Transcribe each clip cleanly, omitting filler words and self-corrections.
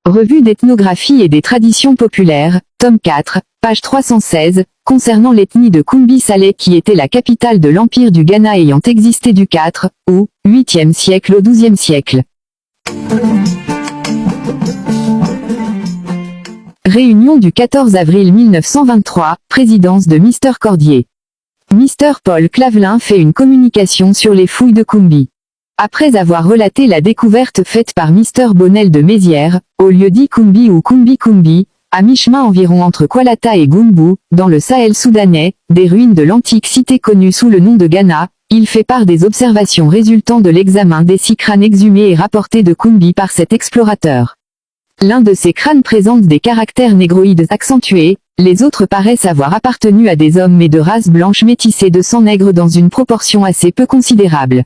Revue d'ethnographie et des traditions populaires, tome 4, page 316, concernant l'ethnie de Kumbi Saleh qui était la capitale de l'Empire du Ghana ayant existé du 4 au 8e siècle au 12e siècle. Réunion du 14 avril 1923, présidence de Mr Cordier. Mr Paul Clavelin fait une communication sur les fouilles de Kumbi. Après avoir relaté la découverte faite par Mr Bonnel de Mézières, au lieu dit Kumbi ou Kumbi, à mi-chemin environ entre Kualata et Gumbu, dans le Sahel soudanais, des ruines de l'antique cité connue sous le nom de Ghana, il fait part des observations résultant de l'examen des 6 crânes exhumés et rapportés de Kumbi par cet explorateur. L'un de ces crânes présente des caractères négroïdes accentués, les autres paraissent avoir appartenu à des hommes mais de race blanche métissée de sang nègre dans une proportion assez peu considérable.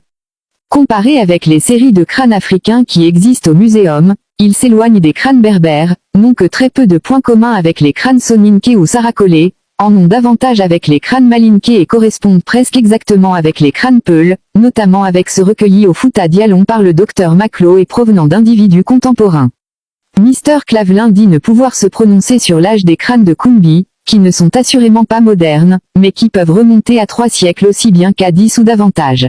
Comparé avec les séries de crânes africains qui existent au muséum, il s'éloigne des crânes berbères, n'ont que très peu de points communs avec les crânes soninké ou saracolé, en ont davantage avec les crânes malinké et correspondent presque exactement avec les crânes Peul, notamment avec ceux recueillis au Fouta Djallon par le docteur Maclot et provenant d'individus contemporains. Mr Clavelin dit ne pouvoir se prononcer sur l'âge des crânes de Kumbi, qui ne sont assurément pas modernes, mais qui peuvent remonter à 3 siècles aussi bien qu'à 10 ou davantage.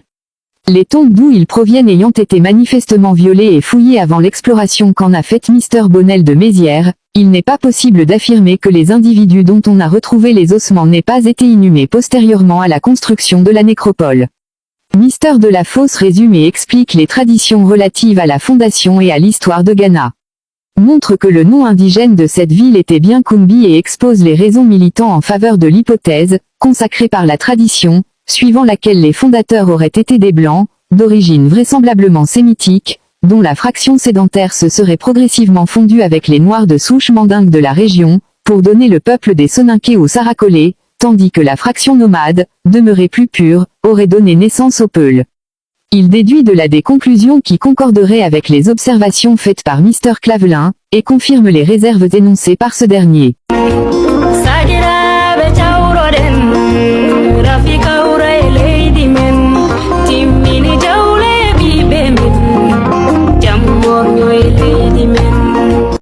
Les tombes d'où ils proviennent ayant été manifestement violées et fouillées avant l'exploration qu'en a faite Mr Bonnel de Mézières, il n'est pas possible d'affirmer que les individus dont on a retrouvé les ossements n'aient pas été inhumés postérieurement à la construction de la nécropole. Mr Delafosse résume et explique les traditions relatives à la fondation et à l'histoire de Ghana. Montre que le nom indigène de cette ville était bien Kumbi et expose les raisons militant en faveur de l'hypothèse, consacrée par la tradition, suivant laquelle les fondateurs auraient été des Blancs, d'origine vraisemblablement sémitique, dont la fraction sédentaire se serait progressivement fondue avec les Noirs de souche mandingue de la région, pour donner le peuple des Soninké ou Saracolé, tandis que la fraction nomade, demeurée plus pure, aurait donné naissance aux Peuls. Il déduit de là des conclusions qui concorderaient avec les observations faites par Mr Clavelin, et confirme les réserves énoncées par ce dernier.